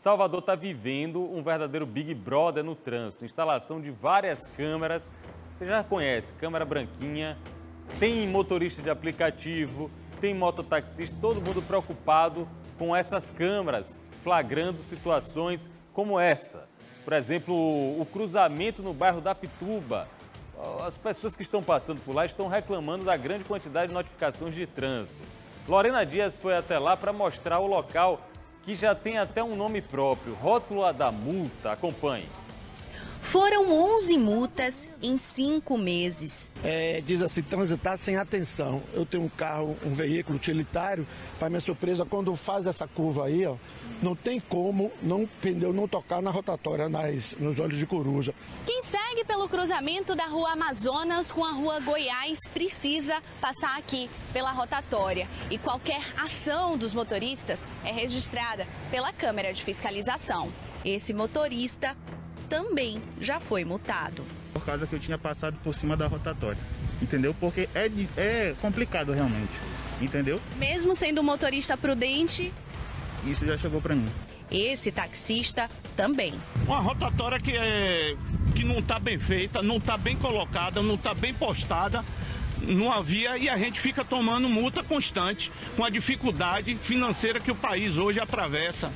Salvador está vivendo um verdadeiro Big Brother no trânsito. Instalação de várias câmeras. Você já conhece, câmera branquinha, tem motorista de aplicativo, tem mototaxista, todo mundo preocupado com essas câmeras, flagrando situações como essa. Por exemplo, o cruzamento no bairro da Pituba. As pessoas que estão passando por lá estão reclamando da grande quantidade de notificações de trânsito. Lorena Dias foi até lá para mostrar o local, que já tem até um nome próprio, Rótula da Multa. Acompanhe. Foram 11 multas em 5 meses. Diz assim, transitar sem atenção. Eu tenho um carro, um veículo utilitário, para minha surpresa, quando faz essa curva aí, ó, não tem como pneu não tocar na rotatória, nos olhos de coruja. Quem segue pelo cruzamento da Rua Amazonas com a Rua Goiás precisa passar aqui pela rotatória. E qualquer ação dos motoristas é registrada pela câmera de fiscalização. Esse motorista também já foi multado. Por causa que eu tinha passado por cima da rotatória, entendeu? Porque é complicado realmente, entendeu? Mesmo sendo um motorista prudente, isso já chegou para mim. Esse taxista também. Uma rotatória que não está bem feita, não está bem colocada, não está bem postada numa via e a gente fica tomando multa constante com a dificuldade financeira que o país hoje atravessa.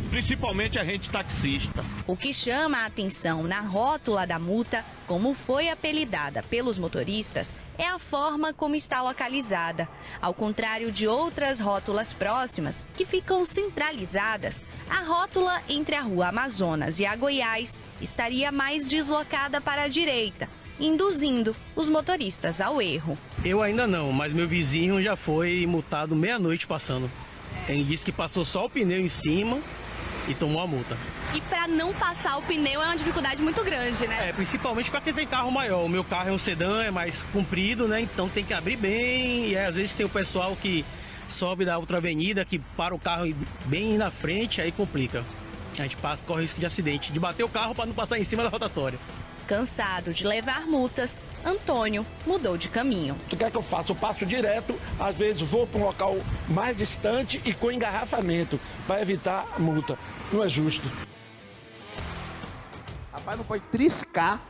Principalmente a gente taxista. O que chama a atenção na rótula da multa, como foi apelidada pelos motoristas, é a forma como está localizada. Ao contrário de outras rótulas próximas, que ficam centralizadas, a rótula entre a Rua Amazonas e a Goiás estaria mais deslocada para a direita, induzindo os motoristas ao erro. Eu ainda não, mas meu vizinho já foi multado meia-noite passando. Ele disse que passou só o pneu em cima e tomou a multa. E para não passar o pneu é uma dificuldade muito grande, né? Principalmente para quem tem carro maior. O meu carro é um sedã, é mais comprido, né? Então tem que abrir bem. E às vezes tem o pessoal que sobe da outra avenida, que para o carro bem na frente, aí complica. A gente corre risco de acidente, de bater o carro para não passar em cima da rotatória. Cansado de levar multas, Antônio mudou de caminho. O que é que eu faço? Eu passo direto, às vezes vou para um local mais distante e com engarrafamento, para evitar a multa. Não é justo. Rapaz, não pode triscar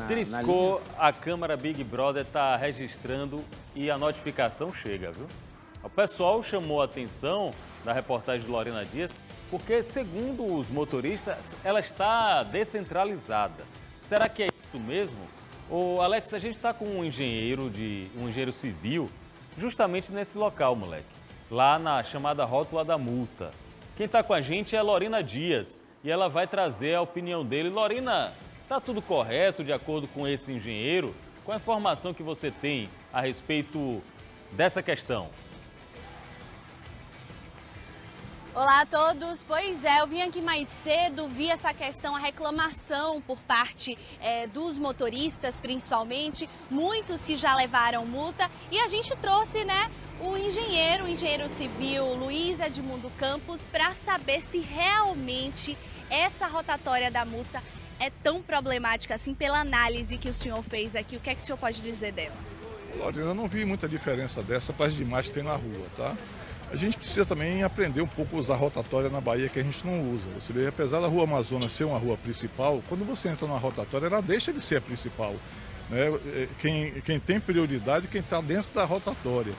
Triscou, a câmera Big Brother está registrando e a notificação chega, viu? O pessoal chamou a atenção da reportagem de Lorena Dias porque, segundo os motoristas, ela está descentralizada. Será que é isso mesmo? Ô, Alex, a gente está com um engenheiro civil justamente nesse local, moleque. Lá na chamada Rótula da Multa. Quem está com a gente é a Lorena Dias e ela vai trazer a opinião dele. Lorena, está tudo correto de acordo com esse engenheiro? Qual a informação que você tem a respeito dessa questão? Olá a todos, pois é, eu vim aqui mais cedo, vi essa questão, a reclamação por parte dos motoristas principalmente, muitos que já levaram multa e a gente trouxe, né, o engenheiro civil Luiz Edmundo Campos para saber se realmente essa rotatória da multa é tão problemática assim pela análise que o senhor fez aqui. O que é que o senhor pode dizer dela? Lorena, eu não vi muita diferença dessa para as demais que tem na rua, tá? A gente precisa também aprender um pouco a usar rotatória na Bahia que a gente não usa. Você vê, apesar da Rua Amazonas ser uma rua principal, quando você entra na rotatória, ela deixa de ser a principal, né? Quem tem prioridade é quem está dentro da rotatória.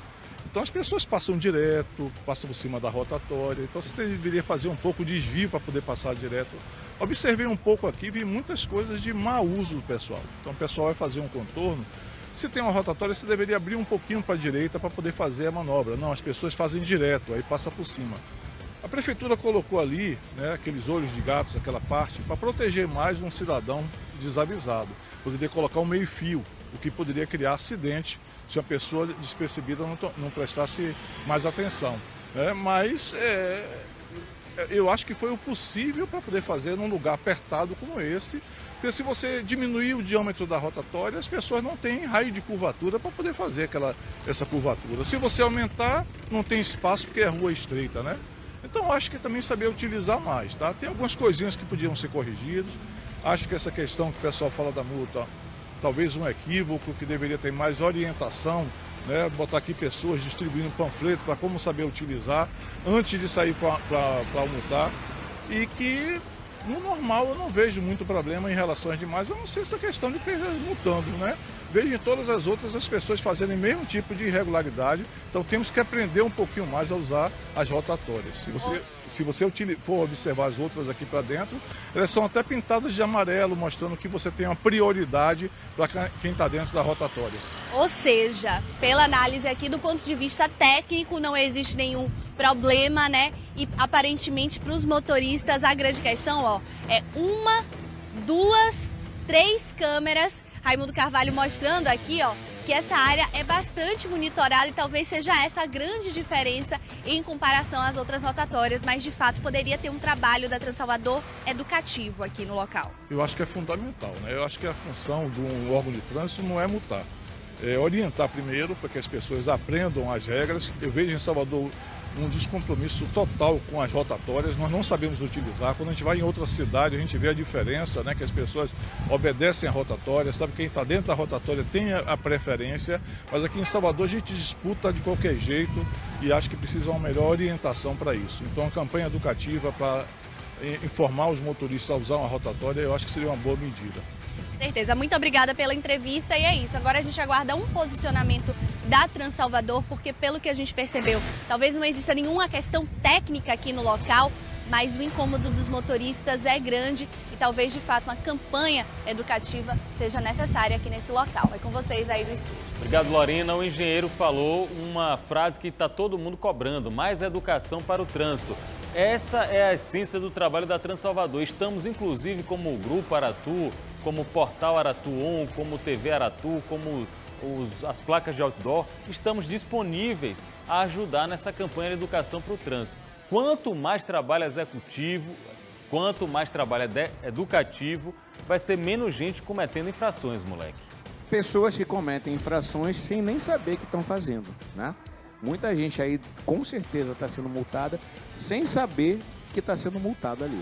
Então as pessoas passam direto, passam por cima da rotatória, então você deveria fazer um pouco de desvio para poder passar direto. Observei um pouco aqui, vi muitas coisas de mau uso do pessoal. Então o pessoal vai fazer um contorno. Se tem uma rotatória, você deveria abrir um pouquinho para a direita para poder fazer a manobra. Não, as pessoas fazem direto, aí passa por cima. A prefeitura colocou ali, né, aqueles olhos de gatos, aquela parte, para proteger mais um cidadão desavisado. Poderia colocar um meio-fio, o que poderia criar acidente se uma pessoa despercebida não prestasse mais atenção. Mas eu acho que foi o possível para poder fazer num lugar apertado como esse. Porque se você diminuir o diâmetro da rotatória, as pessoas não têm raio de curvatura para poder fazer essa curvatura. Se você aumentar, não tem espaço porque é rua estreita, né? Então acho que também saber utilizar mais, tá? Tem algumas coisinhas que podiam ser corrigidas. Acho que essa questão que o pessoal fala da multa, talvez um equívoco, que deveria ter mais orientação, né? Botar aqui pessoas distribuindo panfleto para como saber utilizar antes de sair para multar. e que no normal eu não vejo muito problema em relação às demais, a não ser essa questão de esteja multando, né? Vejo em todas as outras as pessoas fazendo o mesmo tipo de irregularidade, então temos que aprender um pouquinho mais a usar as rotatórias. Se você for observar as outras aqui para dentro, elas são até pintadas de amarelo, mostrando que você tem uma prioridade para quem está dentro da rotatória. Ou seja, pela análise aqui do ponto de vista técnico, não existe nenhum problema, né? E aparentemente para os motoristas a grande questão, ó, é 1, 2, 3 câmeras. Raimundo Carvalho mostrando aqui, ó, que essa área é bastante monitorada e talvez seja essa a grande diferença em comparação às outras rotatórias, mas de fato poderia ter um trabalho da Transalvador educativo aqui no local. Eu acho que é fundamental, né? Eu acho que a função de um órgão de trânsito não é multar, é orientar primeiro para que as pessoas aprendam as regras. Eu vejo em Salvador um descompromisso total com as rotatórias, nós não sabemos utilizar. Quando a gente vai em outra cidade, a gente vê a diferença, né, que as pessoas obedecem à rotatória, sabe quem está dentro da rotatória tem a preferência, mas aqui em Salvador a gente disputa de qualquer jeito e acho que precisa uma melhor orientação para isso. Então a campanha educativa para informar os motoristas a usar uma rotatória, eu acho que seria uma boa medida. Certeza. Muito obrigada pela entrevista e é isso. Agora a gente aguarda um posicionamento da Transalvador, porque pelo que a gente percebeu, talvez não exista nenhuma questão técnica aqui no local, mas o incômodo dos motoristas é grande e talvez de fato uma campanha educativa seja necessária aqui nesse local. É com vocês aí do estúdio. Obrigado, Lorena. O engenheiro falou uma frase que está todo mundo cobrando: mais educação para o trânsito. Essa é a essência do trabalho da Transalvador. Estamos, inclusive, como o Grupo Aratu, como o Portal Aratu On, como TV Aratu, como as placas de outdoor, estamos disponíveis a ajudar nessa campanha de educação para o trânsito. Quanto mais trabalho executivo, quanto mais trabalho educativo, vai ser menos gente cometendo infrações, moleque. Pessoas que cometem infrações sem nem saber que estão fazendo, né? Muita gente aí com certeza está sendo multada sem saber que está sendo multado ali.